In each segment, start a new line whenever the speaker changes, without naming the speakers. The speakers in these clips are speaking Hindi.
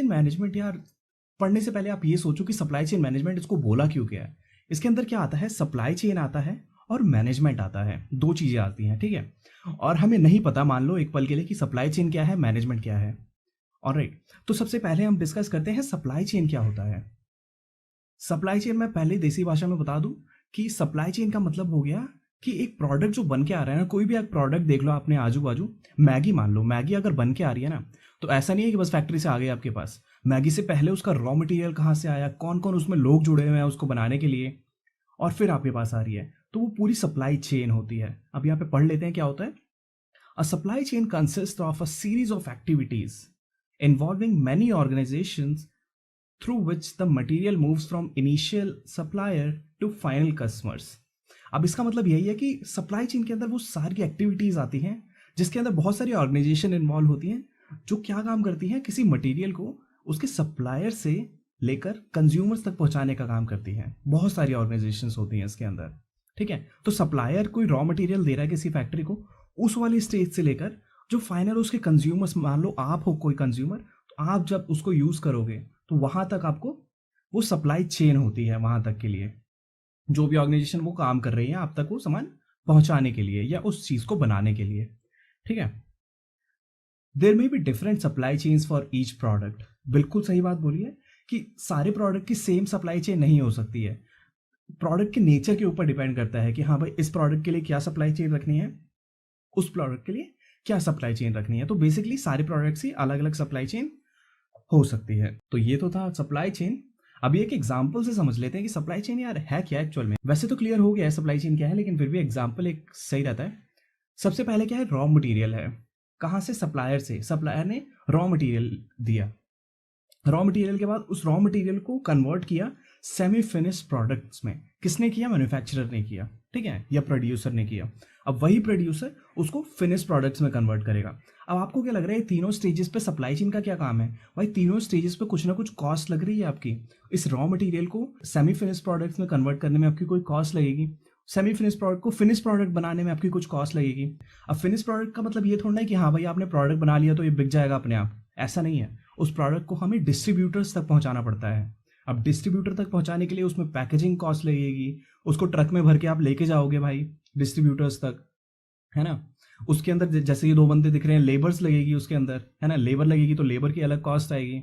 चेन मैनेजमेंट यार पढ़ने से पहले आप ये सोचो कि सप्लाई चेन मैनेजमेंट इसको बोला क्यों गया है। इसके अंदर क्या आता है, सप्लाई चेन आता है और मैनेजमेंट आता है, दो चीजें आती हैं, ठीक है। और हमें नहीं पता मान लो एक पल के लिए कि सप्लाई चेन क्या है, मैनेजमेंट क्या है। ऑलराइट, तो सबसे पहले हम डिस्कस करते हैं सप्लाई चेन क्या होता है। सप्लाई चेन मैं पहले देसी भाषा में बता दूं कि सप्लाई चेन का मतलब हो गया कि एक प्रोडक्ट जो बन के आ रहा है ना, कोई भी एक प्रोडक्ट देख लो अपने आजू बाजू, मैगी मान लो, मैगी अगर बन के आ रही है ना, तो ऐसा नहीं है कि बस फैक्ट्री से आ गई आपके पास। मैगी से पहले उसका रॉ मटेरियल कहाँ से आया, कौन कौन उसमें लोग जुड़े हुए हैं उसको बनाने के लिए, और फिर आपके पास आ रही है, तो वो पूरी सप्लाई चेन होती है। अब यहाँ पे पढ़ लेते हैं क्या होता है। A supply chain consist of a series of activities involving many organizations through which the material moves from initial supplier to final customers। अब इसका मतलब यही है कि सप्लाई चेन के अंदर वो सारी एक्टिविटीज आती हैं जिसके अंदर बहुत सारी ऑर्गेनाइजेशन इन्वॉल्व होती हैं, जो क्या काम करती हैं, किसी मटेरियल को उसके सप्लायर से लेकर कंज्यूमर्स तक पहुंचाने का काम करती हैं। बहुत सारी ऑर्गेनाइजेशंस होती हैं इसके अंदर, ठीक है। तो सप्लायर कोई रॉ मटेरियल दे रहा है किसी फैक्ट्री को, उस वाली स्टेज से लेकर जो फाइनल उसके कंज्यूमर्स, मान लो आप हो कोई कंज्यूमर, तो आप जब उसको यूज करोगे तो वहां तक आपको वो सप्लाई चेन होती है, वहां तक के लिए जो भी ऑर्गेनाइजेशन वो काम कर रही है आप तक वो सामान पहुंचाने के लिए या उस चीज को बनाने के लिए, ठीक है। There may be different supply chains for each product. बिल्कुल सही बात बोली है कि सारे प्रोडक्ट की सेम सप्लाई चेन नहीं हो सकती है। प्रोडक्ट के नेचर के ऊपर डिपेंड करता है कि हाँ भाई इस प्रोडक्ट के लिए क्या सप्लाई चेन रखनी है, उस प्रोडक्ट के लिए क्या सप्लाई चेन रखनी है। तो बेसिकली सारे प्रोडक्ट्स की अलग अलग सप्लाई चेन हो सकती है। तो ये तो था सप्लाई चेन। अभी एक एग्जांपल से समझ लेते हैं कि सप्लाई चेन यार है क्या एक्चुअल में। वैसे तो क्लियर हो गया है सप्लाई चेन क्या है, लेकिन फिर भी एग्जांपल एक सही रहता है। सबसे पहले क्या है, रॉ मटेरियल है। कहाँ से, सप्लायर से। सप्लायर ने रॉ मटेरियल दिया, रॉ मटेरियल के बाद उस रॉ मटेरियल को कन्वर्ट किया सेमी फिनिश प्रोडक्ट्स में। किसने किया, मैन्युफैक्चरर ने किया, ठीक है, या प्रोड्यूसर ने किया। अब वही प्रोड्यूसर उसको फिनिश प्रोडक्ट्स में कन्वर्ट करेगा। अब आपको क्या लग रहा है तीनों स्टेजेस पे सप्लाई चेन का क्या काम है भाई, तीनों स्टेजेस पे कुछ ना कुछ कॉस्ट लग रही है आपकी। इस रॉ मटेरियल को सेमी फिनिश प्रोडक्ट्स में कन्वर्ट करने में आपकी कोई कॉस्ट लगेगी, सेमी फिनिश प्रोडक्ट को फिनिश प्रोडक्ट बनाने में आपकी कुछ कॉस्ट लगेगी। अब फिनिश प्रोडक्ट का मतलब ये थोड़ा है कि हाँ भाई आपने प्रोडक्ट बना लिया तो ये बिक जाएगा अपने आप, ऐसा नहीं है। उस प्रोडक्ट को हमें डिस्ट्रीब्यूटर्स तक पहुंचाना पड़ता है। अब डिस्ट्रीब्यूटर तक पहुंचाने के लिए उसमें पैकेजिंग कॉस्ट लगेगी, उसको ट्रक में भर के आप लेके जाओगे भाई डिस्ट्रीब्यूटर्स तक, है ना। उसके अंदर जैसे ये दो बंदे दिख रहे हैं, लेबर्स लगेगी उसके अंदर, है ना, लेबर लगेगी तो लेबर की अलग कॉस्ट आएगी।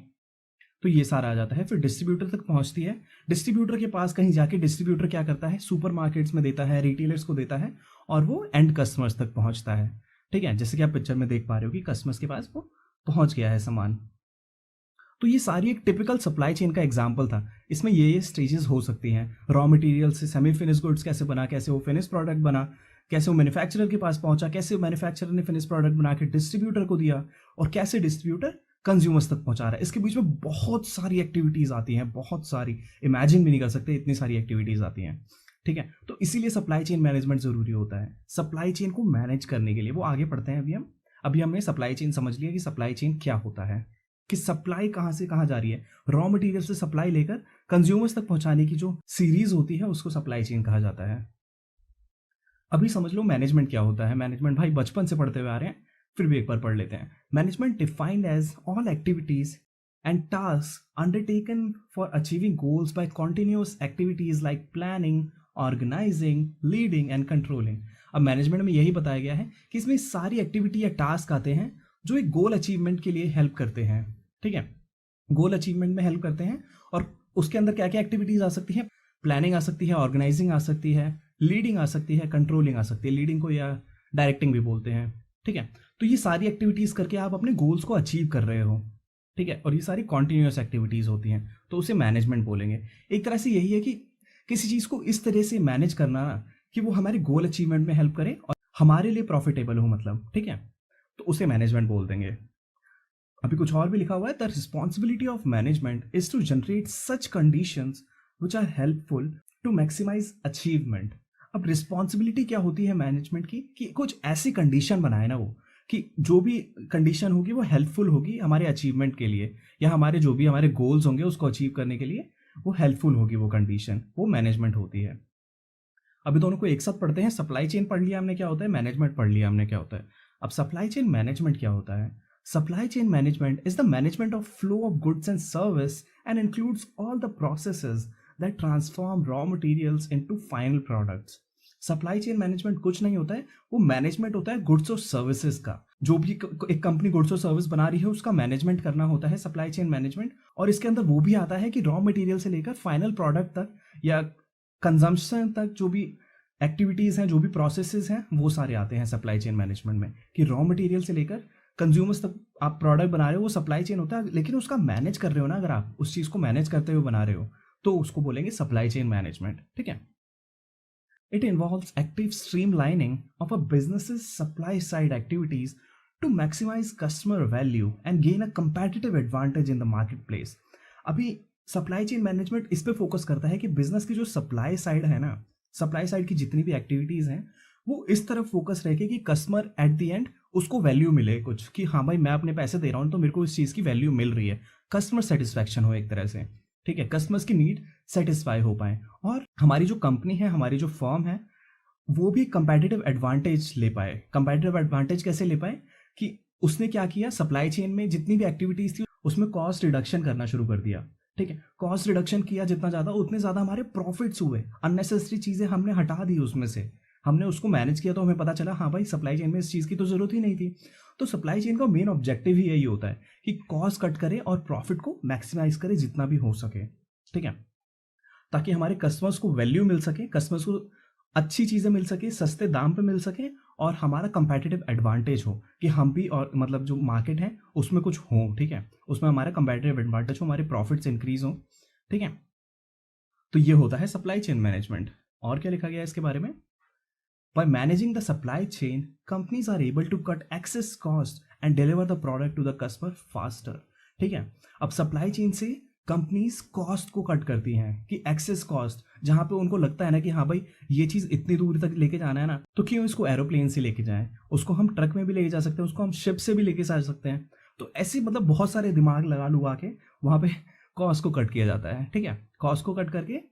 तो ये सारा आ जाता है, फिर डिस्ट्रीब्यूटर तक पहुंचती है। डिस्ट्रीब्यूटर के पास कहीं जाके डिस्ट्रीब्यूटर क्या करता है, सुपर मार्केट्स में देता है, रिटेलर्स को देता है, और वो एंड कस्टमर्स तक पहुंचता है, ठीक है। जैसे कि आप पिक्चर में देख पा रहे हो कि कस्टमर्स के पास वो पहुंच गया है सामान। तो ये सारी एक टिपिकल सप्लाई चेन का एग्जाम्पल था। इसमें ये स्टेजेस हो सकती हैं, रॉ मटेरियल से सेमी फिनिश गुड्स कैसे बना, कैसे वो फिनिश प्रोडक्ट बना, कैसे वो मैन्युफैक्चरर के पास पहुंचा, कैसे मैन्युफैक्चरर ने फिनिश प्रोडक्ट बना के डिस्ट्रीब्यूटर को दिया, और कैसे डिस्ट्रीब्यूटर कंज्यूमर्स तक पहुंचा रहा है। इसके बीच में बहुत सारी एक्टिविटीज आती हैं, बहुत सारी, इमेजिन भी नहीं कर सकते इतनी सारी एक्टिविटीज आती हैं, ठीक है। तो इसीलिए सप्लाई चेन मैनेजमेंट जरूरी होता है सप्लाई चेन को मैनेज करने के लिए। वो आगे पढ़ते हैं। अभी हमने सप्लाई चेन समझ लिया कि सप्लाई चेन क्या होता है, कि सप्लाई कहाँ से कहाँ जा रही है। रॉ मटेरियल से सप्लाई लेकर कंज्यूमर्स तक पहुंचाने की जो सीरीज होती है उसको सप्लाई चेन कहा जाता है। अभी समझ लो मैनेजमेंट क्या होता है। मैनेजमेंट भाई बचपन से पढ़ते हुए आ रहे हैं, फिर भी एक बार पढ़ लेते हैं। Management defined as all activities and task undertaken for achieving goals by continuous activities like planning, organising, leading and controlling. अब मैनेजमेंट में यही बताया गया है कि इसमें सारी एक्टिविटी या टास्क आते हैं जो एक गोल अचीवमेंट के लिए हेल्प करते हैं, ठीक है, गोल अचीवमेंट में हेल्प करते हैं। और उसके अंदर क्या क्या एक्टिविटीज आ सकती हैं, प्लानिंग आ सकती है, ऑर्गेनाइजिंग आ सकती है, लीडिंग आ सकती है, कंट्रोलिंग आ सकती है। लीडिंग को या डायरेक्टिंग भी बोलते हैं, ठीक है। तो ये सारी एक्टिविटीज करके आप अपने गोल्स को अचीव कर रहे हो, ठीक है, और ये सारी कॉन्टिन्यूअस एक्टिविटीज होती हैं, तो उसे मैनेजमेंट बोलेंगे। एक तरह से यही है कि किसी चीज को इस तरह से मैनेज करना कि वो हमारे गोल अचीवमेंट में हेल्प करे और हमारे लिए प्रॉफिटेबल हो, मतलब, ठीक है, तो उसे मैनेजमेंट बोल देंगे। अभी कुछ और भी लिखा हुआ है, the responsibility of management is to generate such conditions which are helpful to maximise achievement. अब रिस्पॉन्सिबिलिटी क्या होती है मैनेजमेंट की, कि कुछ ऐसी कंडीशन बनाए ना वो, कि जो भी कंडीशन होगी वो हेल्पफुल होगी हमारे अचीवमेंट के लिए, या हमारे जो भी हमारे गोल्स होंगे उसको अचीव करने के लिए वो हेल्पफुल होगी वो कंडीशन, वो मैनेजमेंट होती है। अभी दोनों को एक साथ पढ़ते हैं। सप्लाई चेन पढ़ लिया हमने क्या होता है, मैनेजमेंट पढ़ लिया हमने क्या होता है। अब सप्लाई चेन मैनेजमेंट क्या होता है। Supply chain management is the management of flow of goods and service and includes all the processes that transform raw materials into final products. Supply chain management कुछ नहीं होता है, वो मैनेजमेंट होता है गुड्स और सर्विसेज का। जो भी एक कंपनी गुड्स और सर्विस बना रही है उसका मैनेजमेंट करना होता है सप्लाई चेन मैनेजमेंट। और इसके अंदर वो भी आता है कि रॉ मटेरियल से लेकर फाइनल प्रोडक्ट तक या कंजम्पशन तक जो भी एक्टिविटीज़ हैं, जो भी प्रोसेसेस हैं, वो सारे आते हैं सप्लाई चेन मैनेजमेंट में। कि रॉ मटेरियल से लेकर कंज्यूमर्स तक आप प्रोडक्ट बना रहे हो, वो सप्लाई चेन होता है, लेकिन उसका मैनेज कर रहे हो ना, अगर आप उस चीज़ को मैनेज करते हुए बना रहे हो तो उसको बोलेंगे सप्लाई चेन मैनेजमेंट। ठीक है। It involves active streamlining of a businesses supply side activities to maximise customer value and gain a competitive advantage in the market place. अभी सप्लाई चेन मैनेजमेंट इस पे फोकस करता है कि बिजनेस की जो सप्लाई साइड है ना, सप्लाई साइड की जितनी भी एक्टिविटीज़ हैं वो इस तरफ फोकस रहे कि कस्टमर एट द एंड उसको वैल्यू मिले कुछ, कि हाँ भाई मैं अपने पैसे दे रहा हूँ तो मेरे को इस चीज़ की वैल्यू मिल रही है, कस्टमर सेटिस्फैक्शन हो एक तरह से। ठीक है, कस्टमर्स की नीड सेटिस्फाई हो पाए और हमारी जो कंपनी है, हमारी जो फर्म है, वो भी कंपेटिटिव एडवांटेज ले पाए। कंपेटिटिव एडवांटेज कैसे ले पाए कि उसने क्या किया, सप्लाई चेन में जितनी भी एक्टिविटीज़ थी उसमें कॉस्ट रिडक्शन करना शुरू कर दिया। ठीक है, कॉस्ट रिडक्शन किया जितना ज़्यादा उतने ज़्यादा हमारे प्रॉफिट्स हुए, अननेसेसरी चीज़ें हमने हटा दी उसमें से, हमने उसको मैनेज किया तो हमें पता चला हाँ भाई सप्लाई चेन में इस चीज़ की तो ज़रूरत ही नहीं थी। तो सप्लाई चेन का मेन ऑब्जेक्टिव ही यही होता है कि कॉस्ट कट करे और प्रॉफिट को मैक्सिमाइज करे जितना भी हो सके। ठीक है, ताकि हमारे कस्टमर्स को वैल्यू मिल सके, कस्टमर्स को अच्छी चीज़ें मिल सके, सस्ते दाम पे मिल सके और हमारा कंपेटिटिव एडवांटेज हो कि हम भी और मतलब जो मार्केट है उसमें कुछ हो। ठीक है, उसमें हमारा कंपेटिटिव एडवांटेज हो, हमारे प्रॉफिट्स इंक्रीज हो। ठीक है, तो ये होता है सप्लाई चेन मैनेजमेंट। और क्या लिखा गया है इसके बारे में? By managing the supply chain, companies are able to cut excess cost and deliver the product to the customer faster. ठीक है, अब सप्लाई चेन से कंपनीज कॉस्ट को कट करती हैं कि एक्सेस कॉस्ट, जहाँ पे उनको लगता है ना कि हाँ भाई ये चीज़ इतनी दूर तक लेके जाना है ना, तो क्यों इसको एरोप्लेन से लेके जाएं, उसको हम ट्रक में भी लेके जा सकते हैं, उसको हम शिप से भी लेके जा सकते हैं। तो ऐसे मतलब बहुत सारे दिमाग लगा लुगा के वहाँ पे कॉस्ट को कट किया जाता है। ठीक है, कॉस्ट को कट करके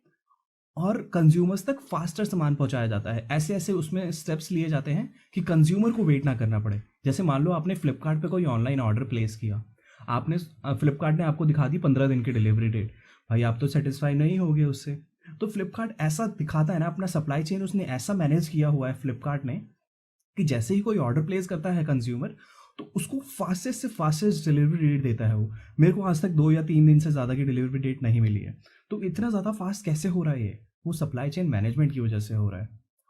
और कंज्यूमर्स तक फास्टर सामान पहुंचाया जाता है। ऐसे ऐसे उसमें स्टेप्स लिए जाते हैं कि कंज्यूमर को वेट ना करना पड़े। जैसे मान लो आपने फ्लिपकार्ट पे कोई ऑनलाइन ऑर्डर प्लेस किया, आपने फ्लिपकार्ट ने आपको दिखा दी 15 दिन की डिलीवरी डेट, भाई आप तो सेटिस्फाई नहीं होगे उससे। तो फ्लिपकार्ट ऐसा दिखाता है ना, अपना सप्लाई चेन उसने ऐसा मैनेज किया हुआ है फ्लिपकार्ट ने कि जैसे ही कोई ऑर्डर प्लेस करता है कंज्यूमर तो उसको फास्टेस्ट से फास्टेस्ट डिलीवरी डेट देता है वो। मेरे को आज तक 2 या 3 दिन से ज़्यादा की डिलीवरी डेट नहीं मिली है। तो इतना ज़्यादा फास्ट कैसे हो रहा है ये? वो सप्लाई चेन मैनेजमेंट की वजह से हो रहा है।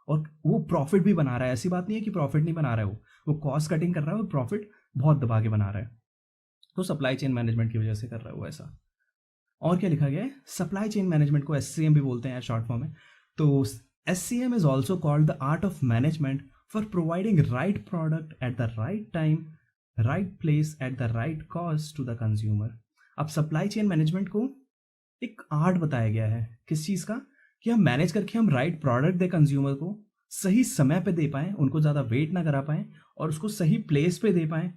और वो प्रॉफिट भी बना रहा है, ऐसी बात नहीं है कि प्रॉफिट नहीं बना रहा है, वो कॉस्ट कटिंग कर रहा है, वो प्रॉफिट बहुत दबा के बना रहा है। तो सप्लाई चेन मैनेजमेंट की वजह से कर रहा है वो ऐसा। और क्या लिखा गया है? सप्लाई चेन मैनेजमेंट को SCM भी बोलते हैं शॉर्ट फॉर्म में। तो SCM is also called the art of management for providing right product at the right time, right place at the right cost to the consumer. अब सप्लाई चेन मैनेजमेंट को एक आर्ट बताया गया है, किस चीज़ का? कि हम मैनेज करके हम राइट प्रोडक्ट दे कंज्यूमर को, सही समय पे दे पाएँ, उनको ज़्यादा वेट ना करा पाएँ और उसको सही प्लेस पे दे पाएँ,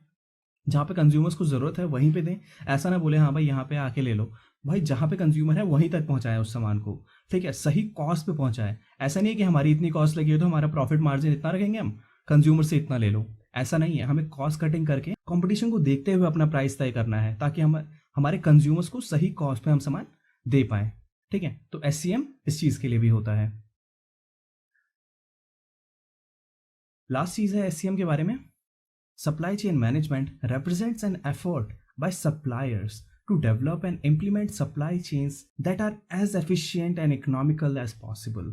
जहाँ पे कंज्यूमर्स को ज़रूरत है वहीं पे दें। ऐसा ना बोले हाँ भाई यहाँ पे आके ले लो, भाई जहाँ पे कंज्यूमर है वहीं तक पहुँचाएं उस सामान को। ठीक है, सही कॉस्ट पे पहुँचाएं। ऐसा नहीं है कि हमारी इतनी कॉस्ट लगी है तो हमारा प्रॉफिट मार्जिन इतना रखेंगे हम, कंज्यूमर से इतना ले लो, ऐसा नहीं है। हमें कॉस्ट कटिंग करके कंपटीशन को देखते हुए अपना प्राइस तय करना है ताकि हम हमारे कंज्यूमर्स को सही कॉस्ट पे हम सामान दे पाएँ। ठीक है, तो SCM इस चीज़ के लिए भी होता है। लास्ट चीज़ है SCM के बारे में, supply chain management represents an effort by suppliers to develop and implement supply chains that are as efficient and economical as possible.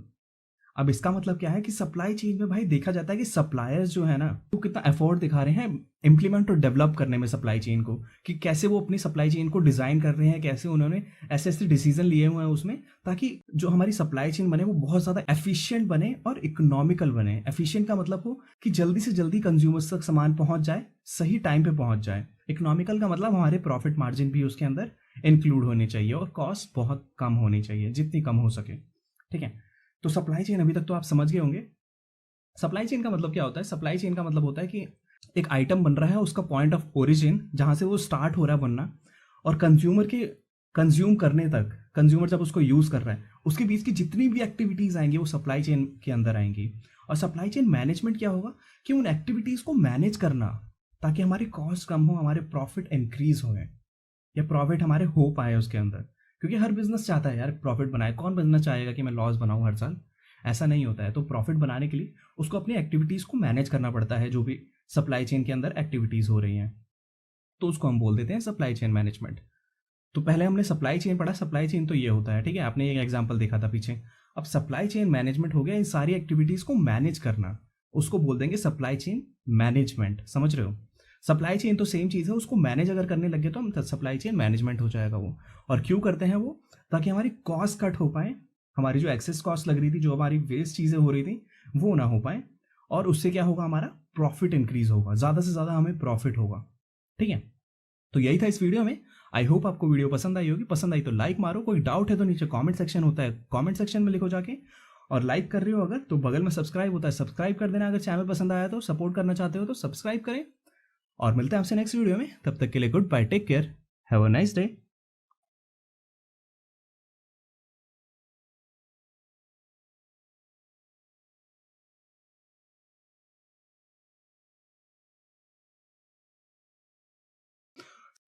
अब इसका मतलब क्या है कि सप्लाई चेन में भाई देखा जाता है कि सप्लायर्स जो है ना वो कितना एफर्ट दिखा रहे हैं इंप्लीमेंट और डेवलप करने में सप्लाई चेन को, कि कैसे वो अपनी सप्लाई चेन को डिज़ाइन कर रहे हैं, कैसे उन्होंने ऐसे ऐसे डिसीजन लिए हुए हैं उसमें ताकि जो हमारी सप्लाई चेन बने वो बहुत ज़्यादा एफिशिएंट बने और इकोनॉमिकल बने। एफिशिएंट का मतलब हो कि जल्दी से जल्दी कंज्यूमर्स तक सामान पहुँच जाए, सही टाइम पर पहुँच जाए। इकोनॉमिकल का मतलब हमारे प्रॉफिट मार्जिन भी उसके अंदर इंक्लूड होने चाहिए और कॉस्ट बहुत कम होनी चाहिए, जितनी कम हो सके। ठीक है, तो सप्लाई चेन अभी तक तो आप समझ गए होंगे। सप्लाई चेन का मतलब क्या होता है? सप्लाई चेन का मतलब होता है कि एक आइटम बन रहा है, उसका पॉइंट ऑफ ओरिजिन जहाँ से वो स्टार्ट हो रहा है बनना और कंज्यूमर के कंज्यूम करने तक, कंज्यूमर जब उसको यूज़ कर रहा है उसके बीच की जितनी भी एक्टिविटीज़ आएंगी वो सप्लाई चेन के अंदर आएंगी। और सप्लाई चेन मैनेजमेंट क्या होगा कि उन एक्टिविटीज़ को मैनेज करना, ताकि हमारी कॉस्ट कम हो, हमारे प्रॉफिट इंक्रीज हो या प्रॉफिट हमारे हो पाए उसके अंदर। क्योंकि हर बिजनेस चाहता है यार प्रॉफिट बनाए, कौन बिजनेस चाहेगा कि मैं लॉस बनाऊं हर साल? ऐसा नहीं होता है। तो प्रॉफिट बनाने के लिए उसको अपनी एक्टिविटीज़ को मैनेज करना पड़ता है, जो भी सप्लाई चेन के अंदर एक्टिविटीज़ हो रही हैं, तो उसको हम बोल देते हैं सप्लाई चेन मैनेजमेंट। तो पहले हमने सप्लाई चेन पढ़ा, सप्लाई चेन तो ये होता है, ठीक है, आपने एक एग्जांपल देखा था पीछे। अब सप्लाई चेन मैनेजमेंट हो गया इन सारी एक्टिविटीज को मैनेज करना, उसको बोल देंगे सप्लाई चेन मैनेजमेंट। समझ रहे हो? सप्लाई चेन तो सेम चीज़ है, उसको मैनेज अगर करने लगे तो हम सप्लाई चेन मैनेजमेंट हो जाएगा वो। और क्यों करते हैं वो? ताकि हमारी कॉस्ट कट हो पाए, हमारी जो एक्सेस कॉस्ट लग रही थी, जो हमारी वेस्ट चीज़ें हो रही थी, वो ना हो पाए, और उससे क्या होगा, हमारा प्रॉफिट इंक्रीज होगा, ज़्यादा से ज़्यादा हमें प्रॉफिट होगा। ठीक है, तो यही था इस वीडियो में। आई होप आपको वीडियो पसंद आई होगी। पसंद आई तो लाइक मारो, कोई डाउट है तो नीचे कमेंट सेक्शन होता है, कमेंट सेक्शन में लिखो जाके। और लाइक कर रहे हो अगर तो बगल में सब्सक्राइब होता है, सब्सक्राइब कर देना। अगर चैनल पसंद आया तो, सपोर्ट करना चाहते हो तो सब्सक्राइब करें। और मिलते हैं आपसे नेक्स्ट वीडियो में, तब तक के लिए good bye, take care, have a nice day.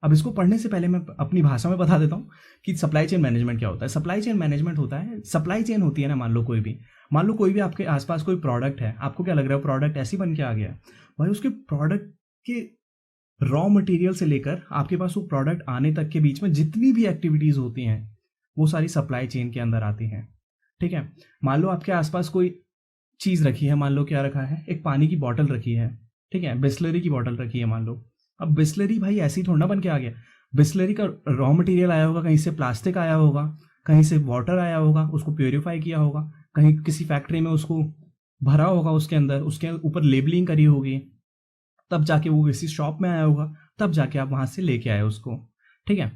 अब इसको पढ़ने से पहले मैं अपनी भाषा में बता देता हूँ कि सप्लाई चेन मैनेजमेंट क्या होता है। सप्लाई चेन मैनेजमेंट होता है, सप्लाई चेन होती है ना, मान लो कोई भी आपके आसपास कोई प्रोडक्ट है, आपको क्या लग रहा है प्रोडक्ट ऐसे ही बन के आ गया है? भाई उसके प्रोडक्ट के रॉ मटेरियल से लेकर आपके पास वो प्रोडक्ट आने तक के बीच में जितनी भी एक्टिविटीज होती हैं, वो सारी सप्लाई चेन के अंदर आती हैं। ठीक है, मान लो आपके आसपास कोई चीज रखी है, मान लो क्या रखा है, एक पानी की बॉटल रखी है, ठीक है, बिस्लरी की बॉटल रखी है मान लो। अब बिस्लरी भाई ऐसी थोड़ा ना बन के आ गया, बिस्लरी का रॉ मटेरियल आया होगा, कहीं से प्लास्टिक आया होगा, कहीं से वाटर आया होगा, उसको प्योरीफाई किया होगा, कहीं किसी फैक्ट्री में उसको भरा होगा, उसके अंदर उसके ऊपर लेबलिंग करी होगी, तब जाके वो किसी शॉप में आया होगा, तब जाके आप वहां से लेके आए उसको। ठीक है,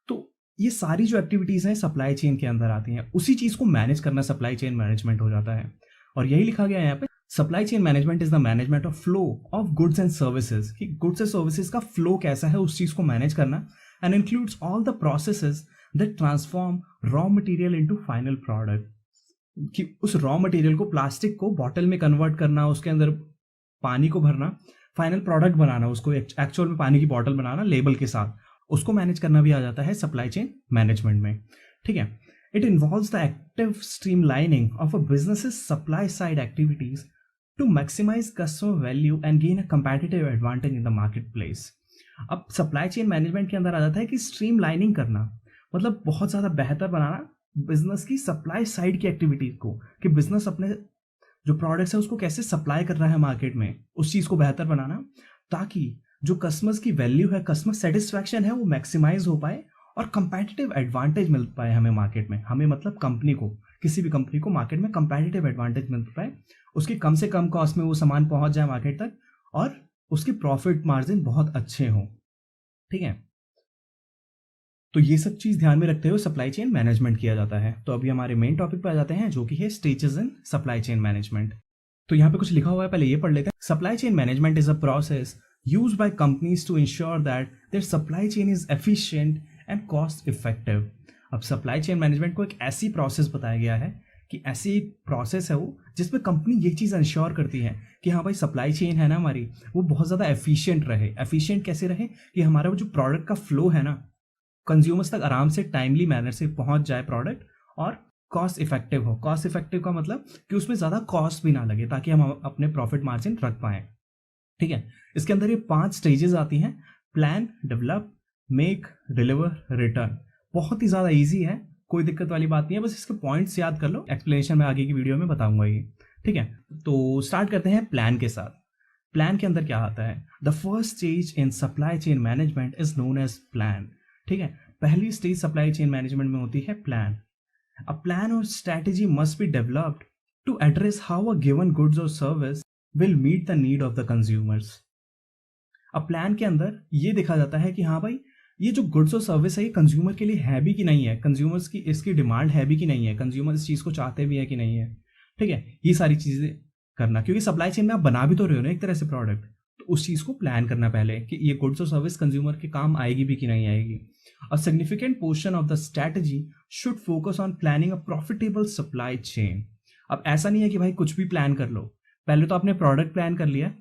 तो ये सारी जो एक्टिविटीज हैं सप्लाई चेन के अंदर आती हैं, उसी चीज को मैनेज करना सप्लाई चेन मैनेजमेंट हो जाता है। और यही लिखा गया है यहाँ पे, supply chain management is the management of flow of goods and services, कि गुड्स एंड सर्विसेज का फ्लो कैसा है उस चीज को मैनेज करना, and includes all the processes that transform raw material into final product, कि उस रॉ मटेरियल को, प्लास्टिक को बॉटल में कन्वर्ट करना, उसके अंदर पानी को भरना, फाइनल प्रोडक्ट बनाना, उसको एक्चुअल में पानी की बॉटल बनाना लेबल के साथ, उसको मैनेज करना भी आ जाता है सप्लाई चेन मैनेजमेंट में। ठीक है, it involves the active streamlining of a business supply side activities to maximise customer value and gain a competitive advantage in the market place. अब सप्लाई चेन मैनेजमेंट के अंदर आ जाता है कि स्ट्रीमलाइनिंग करना, मतलब बहुत ज़्यादा बेहतर बनाना बिजनेस की सप्लाई साइड की एक्टिविटीज को, कि बिजनेस अपने जो प्रोडक्ट्स है उसको कैसे सप्लाई कर रहा है मार्केट में, उस चीज़ को बेहतर बनाना, ताकि जो कस्टमर्स की वैल्यू है, कस्टमर सेटिस्फैक्शन है, वो मैक्सिमाइज हो पाए और कंपेटिटिव एडवांटेज मिल पाए हमें मार्केट में। हमें मतलब कंपनी को, किसी भी कंपनी को मार्केट में कंपेटिटिव एडवांटेज मिल पाए, उसकी कम से कम कॉस्ट में वो सामान पहुंच जाए मार्केट तक, और उसकी प्रॉफिट मार्जिन बहुत अच्छे हों। ठीक है, तो ये सब चीज ध्यान में रखते हुए सप्लाई चेन मैनेजमेंट किया जाता है। तो अभी हमारे मेन टॉपिक पर आ जाते हैं, जो कि है stages in supply chain management. तो यहाँ पे कुछ लिखा हुआ है, पहले ये पढ़ लेते हैं। Supply chain management is a process used by companies to ensure that their supply chain is efficient and cost effective. अब सप्लाई चेन मैनेजमेंट को एक ऐसी प्रोसेस बताया गया है, कि ऐसी एक प्रोसेस है वो जिसमें कंपनी ये चीज़ इंश्योर करती है कि हाँ भाई सप्लाई चेन है ना हमारी, वो बहुत ज़्यादा एफिशिएंट रहे। एफिशिएंट कैसे रहे? कि हमारा वो जो प्रोडक्ट का फ्लो है ना, कंज्यूमर्स तक आराम से टाइमली मैनर से पहुंच जाए प्रोडक्ट, और कॉस्ट इफेक्टिव हो। कॉस्ट इफेक्टिव का मतलब कि उसमें ज़्यादा कॉस्ट भी ना लगे, ताकि हम अपने प्रॉफिट मार्जिन रख पाएँ। ठीक है, इसके अंदर ये 5 स्टेजेस आती हैं: plan, develop, make, deliver, return. बहुत ही ज़्यादा ईजी है, कोई दिक्कत वाली बात नहीं है, बस इसके पॉइंट्स याद कर लो, एक्सप्लेनेशन में आगे की वीडियो में बताऊंगा ये। ठीक है, तो स्टार्ट करते हैं प्लान के साथ। प्लान के अंदर क्या आता है? The first stage in supply chain management is known as plan. ठीक है, पहली स्टेज सप्लाई चेन मैनेजमेंट में होती है प्लान। अ प्लान और strategy must be developed to address how a given goods और service will meet the need of the consumers. अब प्लान के अंदर ये देखा जाता है कि हाँ भाई, ये जो गुड्स और सर्विस है ये कंज्यूमर के लिए है भी कि नहीं है, कंज्यूमर्स की इसकी डिमांड है भी कि नहीं है, कंज्यूमर इस चीज़ को चाहते भी है कि नहीं है। ठीक है, ये सारी चीज़ें करना, क्योंकि सप्लाई चेन में आप बना भी तो रहे हो ना एक तरह से प्रोडक्ट, तो उस चीज़ को प्लान करना पहले कि ये गुड्स और सर्विस कंज्यूमर के काम आएगी भी कि नहीं आएगी। A significant portion of the strategy should focus on planning a profitable supply chain. अब ऐसा नहीं है कि भाई कुछ भी प्लान कर लो, पहले तो आपने प्रोडक्ट प्लान कर लिया,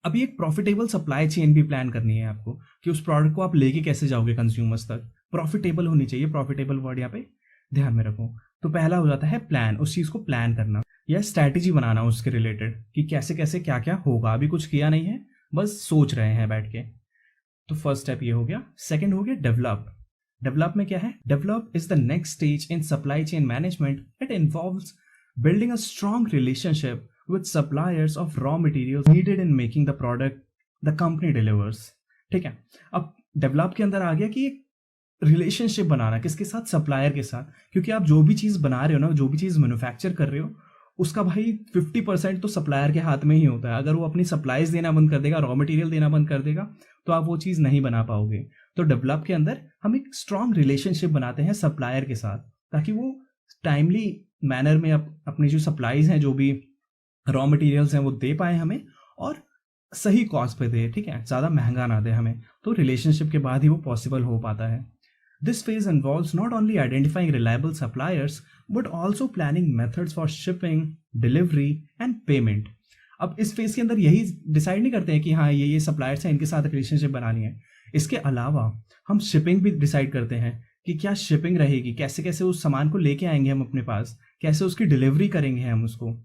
अभी एक प्रॉफिटेबल सप्लाई चेन भी प्लान करनी है आपको कि उस प्रोडक्ट को आप लेके कैसे जाओगे कंज्यूमर्स तक। प्रॉफिटेबल होनी चाहिए, प्रॉफिटेबल वर्ड यहाँ पे ध्यान में रखो। तो पहला हो जाता है प्लान, उस चीज़ को प्लान करना या स्ट्रैटेजी बनाना उसके रिलेटेड कि कैसे कैसे क्या क्या होगा। अभी कुछ किया नहीं है, बस सोच रहे हैं बैठ के। तो फर्स्ट स्टेप ये हो गया। सेकंड हो गया डेवलप। डेवलप में क्या है? Develop is the next stage in supply chain management. It involves building a strong relationship with suppliers of raw materials needed in making the product the company delivers। ठीक है, अब डेवलप के अंदर आ गया कि रिलेशनशिप बनाना किसके साथ? सप्लायर के साथ। क्योंकि आप जो भी चीज़ बना रहे हो ना, जो भी चीज़ मैन्युफैक्चर कर रहे हो, उसका भाई 50% तो सप्लायर के हाथ में ही होता है। अगर वो अपनी सप्लाईज देना बंद कर देगा, रॉ मटेरियल देना बंद कर देगा, तो आप वो चीज़ नहीं बना पाओगे। तो डेवलप के अंदर हम एक स्ट्रांग रिलेशनशिप बनाते हैं सप्लायर के साथ, ताकि वो टाइमली मैनर में अपनी जो सप्लाईज हैं, जो भी रॉ मटेरियल्स हैं, वो दे पाए हमें और सही कॉस्ट पे दे। ठीक है, ज़्यादा महंगा ना दे हमें। तो रिलेशनशिप के बाद ही वो पॉसिबल हो पाता है। This phase involves not only identifying reliable suppliers but also planning methods for shipping, delivery and payment. अब इस फेज के अंदर यही डिसाइड नहीं करते हैं कि हाँ ये सप्लायर्स हैं, इनके साथ रिलेशनशिप बनानी है। इसके अलावा हम शिपिंग भी डिसाइड करते हैं कि क्या शिपिंग रहेगी, कैसे कैसे उस सामान को लेके आएंगे हम अपने पास, कैसे उसकी डिलीवरी करेंगे, हम उसको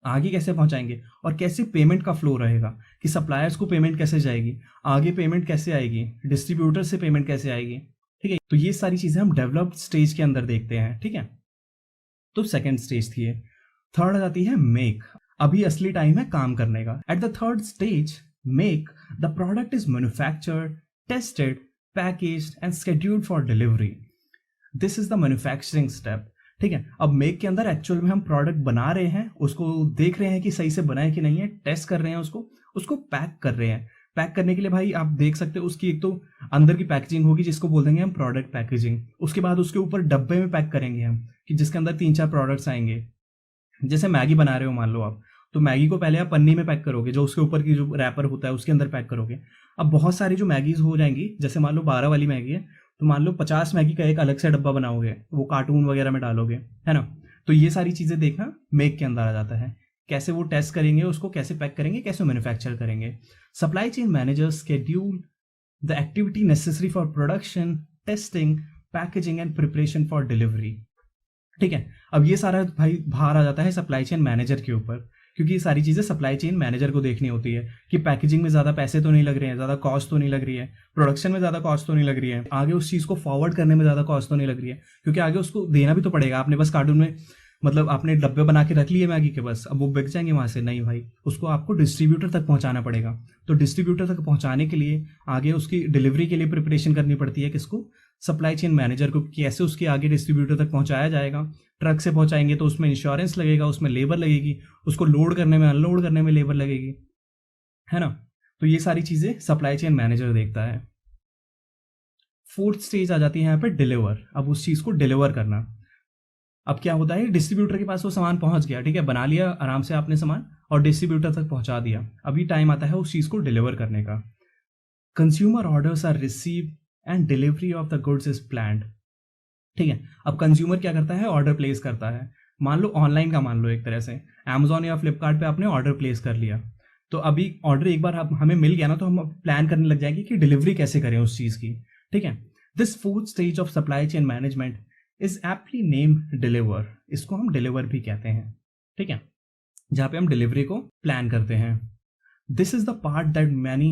आगे कैसे पहुंचाएंगे, और कैसे पेमेंट का फ्लो रहेगा कि सप्लायर्स को पेमेंट कैसे जाएगी, आगे पेमेंट कैसे आएगी, डिस्ट्रीब्यूटर से पेमेंट कैसे आएगी। ठीक है, तो ये सारी चीज़ें हम डेवलप्ड स्टेज के अंदर देखते हैं। ठीक है, तो सेकेंड स्टेज थी ये। थर्ड आ जाती है मेक। अभी असली टाइम है काम करने का। At the third stage make, the product is manufactured, tested, packaged and scheduled for delivery. This is the manufacturing step. ठीक है, अब मेक के अंदर एक्चुअल में हम प्रोडक्ट बना रहे हैं, उसको देख रहे हैं कि सही से बना है कि नहीं है, टेस्ट कर रहे हैं उसको पैक कर रहे हैं। पैक करने के लिए भाई आप देख सकते हो उसकी एक तो अंदर की पैकेजिंग होगी जिसको बोल देंगे हम प्रोडक्ट पैकेजिंग। उसके बाद उसके ऊपर डब्बे में पैक करेंगे हम कि जिसके अंदर 3-4 प्रोडक्ट्स आएंगे। जैसे मैगी बना रहे हो मान लो आप, तो मैगी को पहले आप पन्नी में पैक करोगे, जो उसके ऊपर की जो रैपर होता है उसके अंदर पैक करोगे। अब बहुत सारी जो मैगीज हो जाएंगी, जैसे मान लो 12 वाली मैगी है, तो मान लो 50 मैगी का एक अलग से डब्बा बनाओगे, वो कार्टून वगैरह में डालोगे, है ना। तो ये सारी चीज़ें देखना मेक के अंदर आ जाता है। कैसे वो टेस्ट करेंगे, उसको कैसे पैक करेंगे, कैसे मैन्युफैक्चर करेंगे। Supply chain managers schedule the activity necessary for production, testing, packaging and preparation for delivery. ठीक है, अब ये सारा भाई बाहर आ जाता है सप्लाई चेन मैनेजर के ऊपर, क्योंकि ये सारी चीज़ें सप्लाई चेन मैनेजर को देखनी होती है कि पैकेजिंग में ज़्यादा पैसे तो नहीं लग रहे हैं, ज़्यादा कॉस्ट तो नहीं लग रही है, प्रोडक्शन में ज़्यादा कॉस्ट तो नहीं लग रही है, आगे उस चीज़ को फॉरवर्ड करने में ज़्यादा कॉस्ट तो नहीं लग रही है, क्योंकि आगे उसको देना भी तो पड़ेगा। आपने बस कार्टून में मतलब आपने डब्बे बना के रख लिए मैगी के, बस अब वो बिक जाएंगे वहाँ से, नहीं भाई, उसको आपको डिस्ट्रीब्यूटर तक पहुँचाना पड़ेगा। तो डिस्ट्रीब्यूटर तक पहुँचाने के लिए आगे उसकी डिलीवरी के लिए प्रिपरेशन करनी पड़ती है किसको? सप्लाई चेन मैनेजर को। कैसे उसके आगे डिस्ट्रीब्यूटर तक पहुँचाया जाएगा। ट्रक से पहुँचाएंगे तो उसमें इंश्योरेंस लगेगा, उसमें लेबर लगेगी, उसको लोड करने में अनलोड करने में लेबर लगेगी, है ना। तो ये सारी चीज़ें सप्लाई चेन मैनेजर देखता है। फोर्थ स्टेज आ जाती है यहाँ पे डिलीवर। अब उस चीज़ को डिलीवर करना। अब क्या होता है, डिस्ट्रीब्यूटर के पास वो सामान पहुंच गया, ठीक है, बना लिया आराम से आपने सामान और डिस्ट्रीब्यूटर तक पहुंचा दिया। अभी टाइम आता है उस चीज़ को डिलीवर करने का। Consumer orders are receive and delivery of the goods is planned. ठीक है, अब कंज्यूमर क्या करता है, ऑर्डर प्लेस करता है। मान लो ऑनलाइन का, मान लो एक तरह से अमेजोन या फ्लिपकार्ट पे आपने ऑर्डर प्लेस कर लिया, तो अभी ऑर्डर एक बार हमें मिल गया ना, तो हम प्लान करने लग जाएंगे कि डिलीवरी कैसे करें उस चीज़ की। ठीक है, this fourth stage of supply chain management is aptly named deliver. इसको हम डिलीवर भी कहते हैं। ठीक है, जहाँ पे हम डिलीवरी को प्लान करते हैं। This is the part that many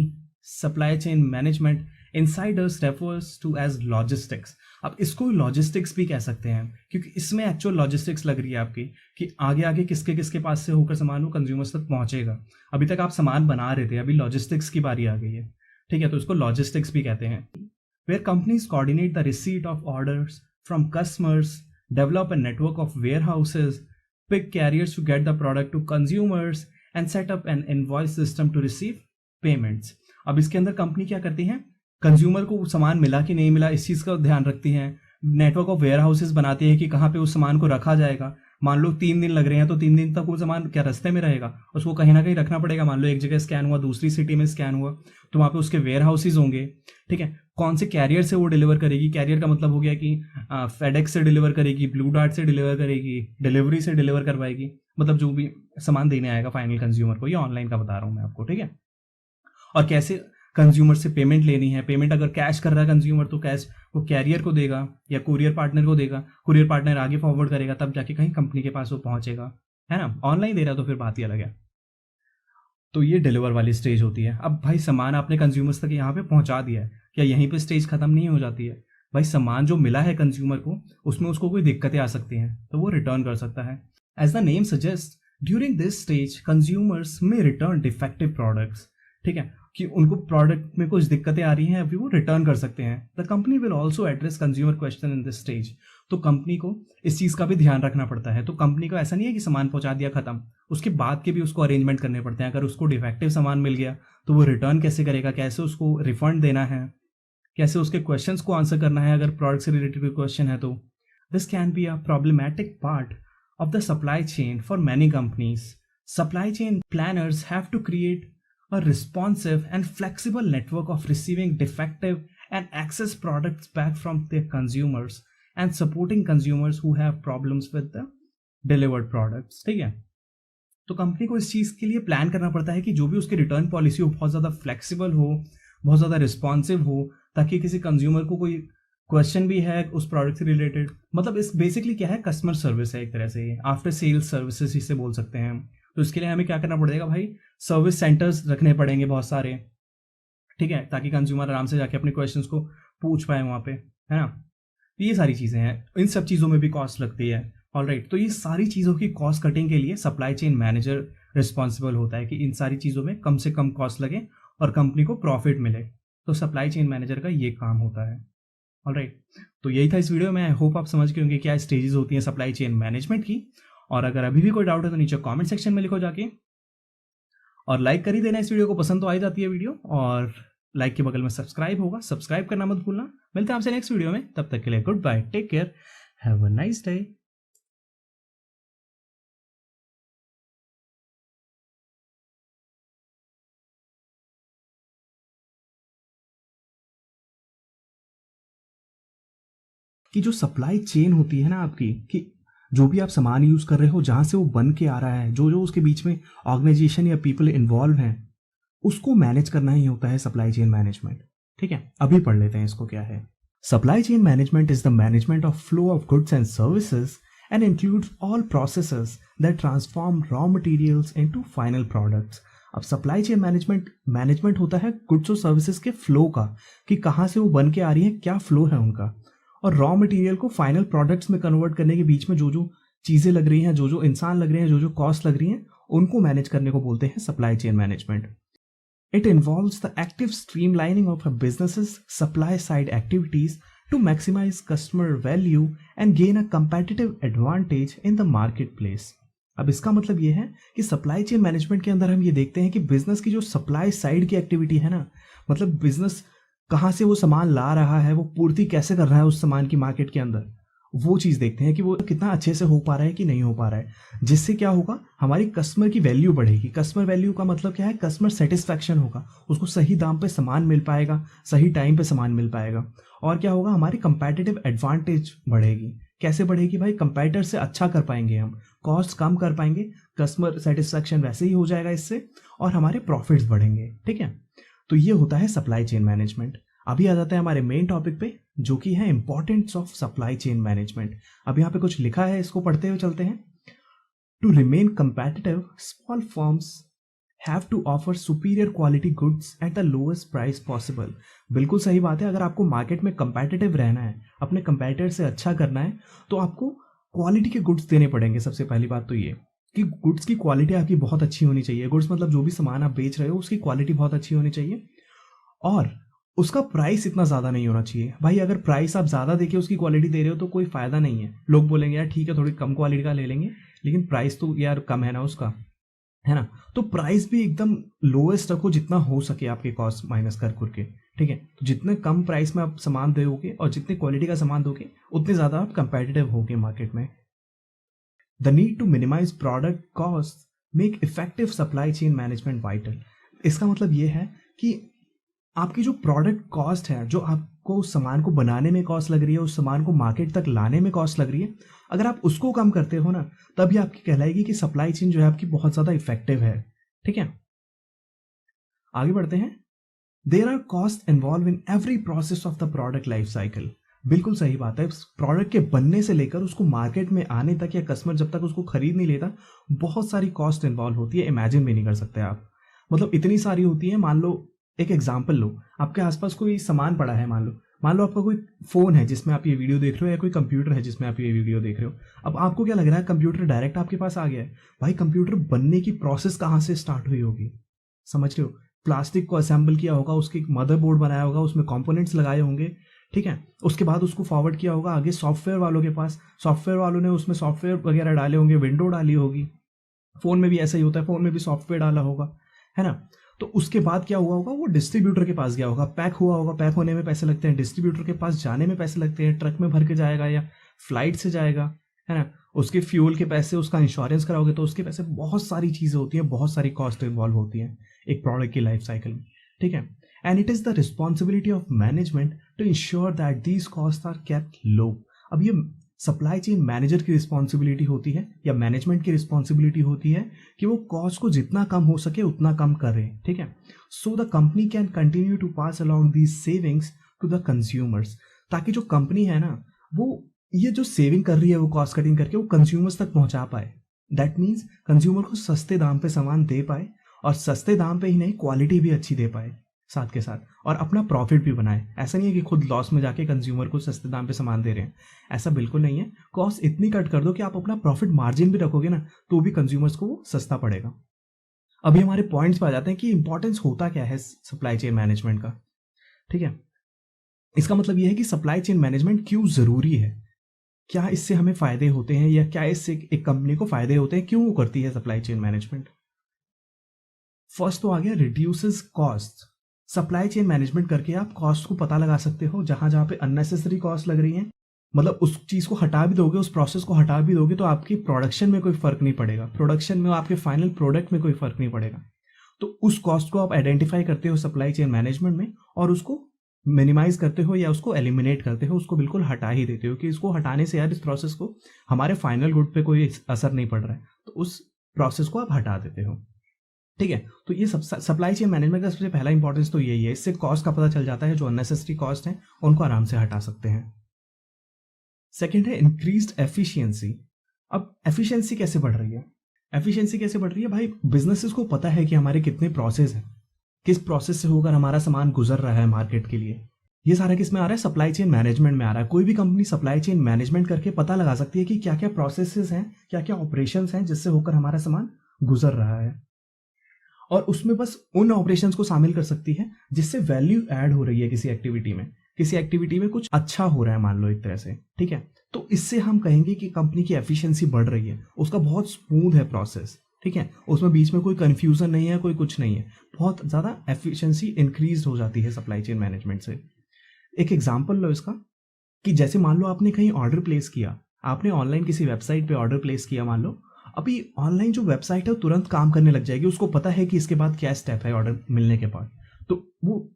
supply chain management insiders refers to as logistics. अब इसको लॉजिस्टिक्स भी कह सकते हैं, क्योंकि इसमें एक्चुअल लॉजिस्टिक्स लग रही है आपकी कि आगे आगे किसके किसके पास से होकर सामान वो कंज्यूमर्स तक पहुंचेगा। अभी तक आप सामान बना रहे थे, अभी लॉजिस्टिक्स की बारी आ गई है। ठीक है, तो इसको लॉजिस्टिक्स भी कहते हैं। Where companies coordinate the receipt of orders from customers, develop a network of warehouses, pick carriers to get the product to consumers, and set up an invoice system to receive payments। अब इसके अंदर कंपनी क्या करती है, कंज्यूमर को सामान मिला कि नहीं मिला इस चीज़ का ध्यान रखती हैं। नेटवर्क ऑफ वेयर हाउसेज बनाती है कि कहाँ पे उस सामान को रखा जाएगा। मान लो 3 दिन लग रहे हैं, तो 3 दिन तक वो सामान क्या रास्ते में रहेगा, उसको कहीं ना कहीं रखना पड़ेगा। मान लो एक जगह स्कैन हुआ, दूसरी सिटी में स्कैन हुआ, तो वहाँ पे उसके वेयर हाउसेज होंगे। ठीक है, कौन से कैरियर से वो डिलीवर करेगी, कैरियर का मतलब हो गया कि फेडेक्स से डिलीवर करेगी, ब्लू डार्ट से डिलीवर करेगी, डिलीवरी से डिलीवर करवाएगी, मतलब जो भी सामान देने आएगा फाइनल कंज्यूमर को। ये ऑनलाइन का बता रहा हूँ मैं आपको। ठीक है, और कैसे कंज्यूमर से पेमेंट लेनी है। पेमेंट अगर कैश कर रहा है कंज्यूमर तो कैश वो कैरियर को देगा या कुरियर पार्टनर को देगा, कुरियर पार्टनर आगे फॉरवर्ड करेगा, तब जाके कहीं कंपनी के पास वो पहुंचेगा, है ना। ऑनलाइन दे रहा तो फिर बात ही अलग है। तो ये डिलीवर वाली स्टेज होती है। अब भाई सामान आपने कंज्यूमर्स तक यहाँ पे पहुंचा दिया है, क्या यहीं पे स्टेज खत्म नहीं हो जाती है? भाई सामान जो मिला है कंज्यूमर को उसमें उसको कोई दिक्कतें आ सकती हैं तो वो रिटर्न कर सकता है। As the name suggest, during this stage consumers में रिटर्न डिफेक्टिव प्रोडक्ट्स। ठीक है, कि उनको प्रोडक्ट में कुछ दिक्कतें आ रही हैं अभी वो रिटर्न कर सकते हैं। The company will also address consumer question in this stage. तो कंपनी को इस चीज़ का भी ध्यान रखना पड़ता है। तो कंपनी को ऐसा नहीं है कि सामान पहुंचा दिया खत्म, उसके बाद के भी उसको अरेंजमेंट करने पड़ते हैं। अगर उसको डिफेक्टिव सामान मिल गया तो वो रिटर्न कैसे करेगा, कैसे उसको रिफंड देना है, कैसे उसके क्वेश्चंस को आंसर करना है अगर प्रोडक्ट से रिलेटेड कोई क्वेश्चन है तो। This can be a problematic part of the supply chain for many companies. Supply chain planners have to create a responsive and flexible network of receiving defective and access products back from their consumers and supporting consumers who have problems with the delivered products. ठीक है, तो कंपनी को इस चीज़ के लिए प्लान करना पड़ता है कि जो भी उसकी रिटर्न पॉलिसी हो बहुत ज़्यादा फ्लेक्सिबल हो, बहुत ज़्यादा रिस्पॉन्सिव हो, ताकि किसी कंज्यूमर को कोई क्वेश्चन भी है उस प्रोडक्ट से रिलेटेड, मतलब इस बेसिकली क्या है, कस्टमर सर्विस है एक तरह से, आफ्टर सेल्स सर्विसेज इसे बोल सकते हैं। तो इसके लिए हमें क्या करना पड़ेगा भाई, सर्विस सेंटर्स रखने पड़ेंगे बहुत सारे, ठीक है, ताकि कंज्यूमर आराम से जाके अपने क्वेश्चंस को पूछ पाए वहाँ पे, है ना। तो ये सारी चीज़ें हैं, इन सब चीज़ों में भी कॉस्ट लगती है। ऑलराइट, तो ये सारी चीज़ों की कॉस्ट कटिंग के लिए सप्लाई चेन मैनेजर रिस्पॉन्सिबल होता है कि इन सारी चीज़ों में कम से कम कॉस्ट लगे और कंपनी को प्रॉफिट मिले। तो सप्लाई चेन मैनेजर का ये काम होता है। ऑलराइट, तो यही था इस वीडियो में। आई होप आप समझ गए होंगे क्या स्टेजेस होती हैं सप्लाई चेन मैनेजमेंट की। और अगर अभी भी कोई डाउट है तो नीचे कमेंट सेक्शन में लिखो जाके, और लाइक कर ही देना इस वीडियो को, पसंद तो आ ही जाती है वीडियो। और लाइक के बगल में सब्सक्राइब होगा, सब्सक्राइब करना मत भूलना। मिलते हैं आपसे नेक्स्ट वीडियो में, तब तक के लिए good bye, take care, have a nice day. कि जो सप्लाई चेन होती है ना आपकी, कि जो भी आप सामान यूज कर रहे हो, जहां से वो बन के आ रहा है, जो जो उसके बीच में ऑर्गेनाइजेशन या पीपल इन्वॉल्व हैं, उसको मैनेज करना ही होता है सप्लाई चेन मैनेजमेंट। ठीक है, अभी पढ़ लेते हैं इसको क्या है। Supply chain management is the management of flow of goods and services and includes all processes that transform raw materials into final products. अब सप्लाई चेन मैनेजमेंट होता है गुड्स और सर्विसेज के फ्लो का, कि कहाँ से वो बन के आ रही है, क्या फ्लो है उनका, और रॉ मटेरियल को फाइनल प्रोडक्ट्स में कन्वर्ट करने के बीच में जो जो चीज़ें लग रही हैं, जो जो इंसान लग रहे हैं, जो जो कॉस्ट लग रही हैं, उनको मैनेज करने को बोलते हैं supply chain management. It involves the active streamlining of a business's supply side activities to maximize customer value and gain a competitive advantage in the marketplace. अब इसका मतलब ये है कि सप्लाई चेन मैनेजमेंट के अंदर हम ये देखते हैं कि बिजनेस की जो सप्लाई साइड की एक्टिविटी है ना, मतलब बिजनेस कहाँ से वो सामान ला रहा है, वो पूर्ति कैसे कर रहा है उस सामान की मार्केट के अंदर, वो चीज़ देखते हैं कि वो कितना अच्छे से हो पा रहा है कि नहीं हो पा रहा है। जिससे क्या होगा, हमारी कस्टमर की वैल्यू बढ़ेगी। कस्टमर वैल्यू का मतलब क्या है, कस्टमर सेटिस्फैक्शन होगा, उसको सही दाम पे सामान मिल पाएगा, सही टाइम पे सामान मिल पाएगा। और क्या होगा, हमारी कंपैटिटिव एडवांटेज बढ़ेगी। कैसे बढ़ेगी भाई, कंपैटिटर से अच्छा कर पाएंगे हम, कॉस्ट कम कर पाएंगे, कस्टमर सेटिस्फैक्शन वैसे ही हो जाएगा इससे, और हमारे प्रॉफिट्स बढ़ेंगे। ठीक है, तो ये होता है सप्लाई चेन मैनेजमेंट। अभी आ जाते हैं हमारे मेन टॉपिक पे, जो कि है importance of supply chain management. अब यहाँ पे कुछ लिखा है, इसको पढ़ते हुए चलते हैं। To remain competitive, small firms have to offer superior quality goods at the lowest price possible. बिल्कुल सही बात है, अगर आपको मार्केट में कंपेटिटिव रहना है, अपने कंपेटिटर से अच्छा करना है, तो आपको क्वालिटी के गुड्स देने पड़ेंगे। सबसे पहली बात तो ये कि गुड्स की क्वालिटी आपकी बहुत अच्छी होनी चाहिए। गुड्स मतलब जो भी सामान आप बेच रहे हो उसकी क्वालिटी बहुत अच्छी होनी चाहिए, और उसका प्राइस इतना ज़्यादा नहीं होना चाहिए। भाई अगर प्राइस आप ज़्यादा देके उसकी क्वालिटी दे रहे हो तो कोई फ़ायदा नहीं है। लोग बोलेंगे यार ठीक है थोड़ी कम क्वालिटी का ले लेंगे, लेकिन प्राइस तो यार कम है ना उसका, है ना। तो प्राइस भी एकदम लोएस्ट रखो जितना हो सके, आपके कॉस्ट माइनस कर करके। ठीक है, तो जितने कम प्राइस में आप सामान दोगे और जितनी क्वालिटी का सामान दोगे उतने ज़्यादा आप कंपेटिटिव होगे मार्केट में। The need to minimise product cost make effective supply chain management vital. इसका मतलब ये है कि आपकी जो प्रोडक्ट कॉस्ट है, जो आपको उस सामान को बनाने में कॉस्ट लग रही है, उस सामान को मार्केट तक लाने में कॉस्ट लग रही है, अगर आप उसको कम करते हो ना, तभी आपकी कहलाएगी कि सप्लाई चेन जो है आपकी बहुत ज़्यादा इफेक्टिव है। ठीक है, आगे बढ़ते हैं। There are cost involve in every process of the product life cycle. बिल्कुल सही बात है। प्रोडक्ट के बनने से लेकर उसको मार्केट में आने तक या कस्टमर जब तक उसको खरीद नहीं लेता, बहुत सारी कॉस्ट इन्वॉल्व होती है, इमेजिन भी नहीं कर सकते आप। मतलब इतनी सारी होती है। मान लो एक एग्जाम्पल लो, आपके आसपास कोई सामान पड़ा है, मान लो आपका कोई फोन है जिसमें आप ये वीडियो देख रहे हो, या कोई कंप्यूटर है जिसमें आप ये वीडियो देख रहे हो। अब आपको क्या लग रहा है, कंप्यूटर डायरेक्ट आपके पास आ गया है। भाई कंप्यूटर बनने की प्रोसेस कहाँ से स्टार्ट हुई होगी, समझ रहे हो? प्लास्टिक को असेंबल किया होगा, उसके मदरबोर्ड बनाया होगा, उसमें कंपोनेंट्स लगाए होंगे, ठीक है। उसके बाद उसको फॉरवर्ड किया होगा आगे सॉफ्टवेयर वालों के पास, सॉफ्टवेयर वालों ने उसमें सॉफ्टवेयर वगैरह डाले होंगे, विंडो डाली होगी। फोन में भी ऐसा ही होता है, फोन में भी सॉफ्टवेयर डाला होगा, है ना। तो उसके बाद क्या हुआ होगा, वो डिस्ट्रीब्यूटर के पास गया होगा, पैक हुआ होगा, पैक होने में पैसे लगते हैं, डिस्ट्रीब्यूटर के पास जाने में पैसे लगते हैं, ट्रक में भर के जाएगा या फ्लाइट से जाएगा, है ना। उसके फ्यूल के पैसे, उसका इंश्योरेंस कराओगे तो उसके पैसे, बहुत सारी चीज़ें होती हैं, बहुत सारी कॉस्ट इन्वॉल्व होती हैं एक प्रोडक्ट की लाइफ साइकिल में, ठीक है। And it is the responsibility of management to ensure that these cost are kept low. अब ये सप्लाई चेन मैनेजर की रिस्पॉन्सिबिलिटी होती है या मैनेजमेंट की रिस्पॉन्सिबिलिटी होती है कि वो कॉस्ट को जितना कम हो सके उतना कम करे, ठीक है। So the company can continue to pass along these savings to the consumers, ताकि जो कंपनी है ना, वो ये जो सेविंग कर रही है वो कॉस्ट कटिंग करके वो कंज्यूमर्स तक पहुंचा पाए। दैट मीन्स कंज्यूमर को सस्ते दाम पे सामान दे पाए, और सस्ते दाम पे ही नहीं, क्वालिटी भी अच्छी दे पाए साथ के साथ, और अपना प्रॉफिट भी बनाए। ऐसा नहीं है कि खुद लॉस में जाके कंज्यूमर को सस्ते दाम पे सामान दे रहे हैं, ऐसा बिल्कुल नहीं है। कॉस्ट इतनी कट कर दो कि आप अपना प्रॉफिट मार्जिन भी रखोगे ना, तो भी कंज्यूमर्स को वो सस्ता पड़ेगा। अभी हमारे पॉइंट्स पे आ जाते हैं कि इंपॉर्टेंस होता क्या है सप्लाई चेन मैनेजमेंट का, ठीक है। इसका मतलब यह है कि सप्लाई चेन मैनेजमेंट क्यों जरूरी है, क्या इससे हमें फायदे होते हैं, या क्या इससे एक कंपनी को फायदे होते हैं, क्यों वो करती है सप्लाई चेन मैनेजमेंट। फर्स्ट तो आ गया reduces cost. Supply chain management करके आप कॉस्ट को पता लगा सकते हो, जहां जहां पे अननेसेसरी कॉस्ट लग रही है, मतलब उस चीज को हटा भी दोगे, उस प्रोसेस को हटा भी दोगे, तो आपकी प्रोडक्शन में कोई फर्क नहीं पड़ेगा, प्रोडक्शन में आपके फाइनल प्रोडक्ट में कोई फर्क नहीं पड़ेगा। तो उस कॉस्ट को आप आइडेंटिफाई करते हो सप्लाई चेन मैनेजमेंट में, और उसको मिनिमाइज करते हो या उसको एलिमिनेट करते हो, उसको बिल्कुल हटा ही देते हो कि इसको हटाने से यार इस प्रोसेस को हमारे फाइनल गुड पे कोई असर नहीं पड़ रहा है, तो उस प्रोसेस को आप हटा देते हो, ठीक है। तो ये सप्लाई चेन मैनेजमेंट का सबसे पहला इंपॉर्टेंस तो यही है, इससे कॉस्ट का पता चल जाता है, जो अननेसेसरी कॉस्ट है उनको आराम से हटा सकते हैं। सेकेंड है इंक्रीज्ड एफिशिएंसी। अब एफिशिएंसी कैसे बढ़ रही है, एफिशिएंसी कैसे बढ़ रही है भाई, बिजनेसेस को पता है कि हमारे कितने प्रोसेस हैं, किस प्रोसेस से होकर हमारा सामान गुजर रहा है मार्केट के लिए, ये सारा किस में आ रहा है, सप्लाई चेन मैनेजमेंट में आ रहा है। कोई भी कंपनी सप्लाई चेन मैनेजमेंट करके पता लगा सकती है कि क्या क्या प्रोसेसेस हैं, क्या क्या ऑपरेशंस हैं जिससे होकर हमारा सामान गुजर रहा है, और उसमें बस उन ऑपरेशंस को शामिल कर सकती है जिससे वैल्यू ऐड हो रही है किसी एक्टिविटी में, किसी एक्टिविटी में कुछ अच्छा हो रहा है मान लो एक तरह से, ठीक है। तो इससे हम कहेंगे कि कंपनी की एफिशिएंसी बढ़ रही है, उसका बहुत स्मूथ है प्रोसेस, ठीक है, उसमें बीच में कोई कंफ्यूजन नहीं है, कोई कुछ नहीं है, बहुत ज़्यादा एफिशिएंसी इंक्रीज हो जाती है सप्लाई चेन मैनेजमेंट से। एक एग्जाम्पल लो इसका, कि जैसे मान लो आपने कहीं ऑर्डर प्लेस किया, आपने ऑनलाइन किसी वेबसाइट पे ऑर्डर प्लेस किया, मान लो अभी ऑनलाइन जो वेबसाइट है वो तुरंत काम करने लग जाएगी, उसको पता है कि इसके बाद क्या स्टेप है ऑर्डर मिलने के बाद, तो वो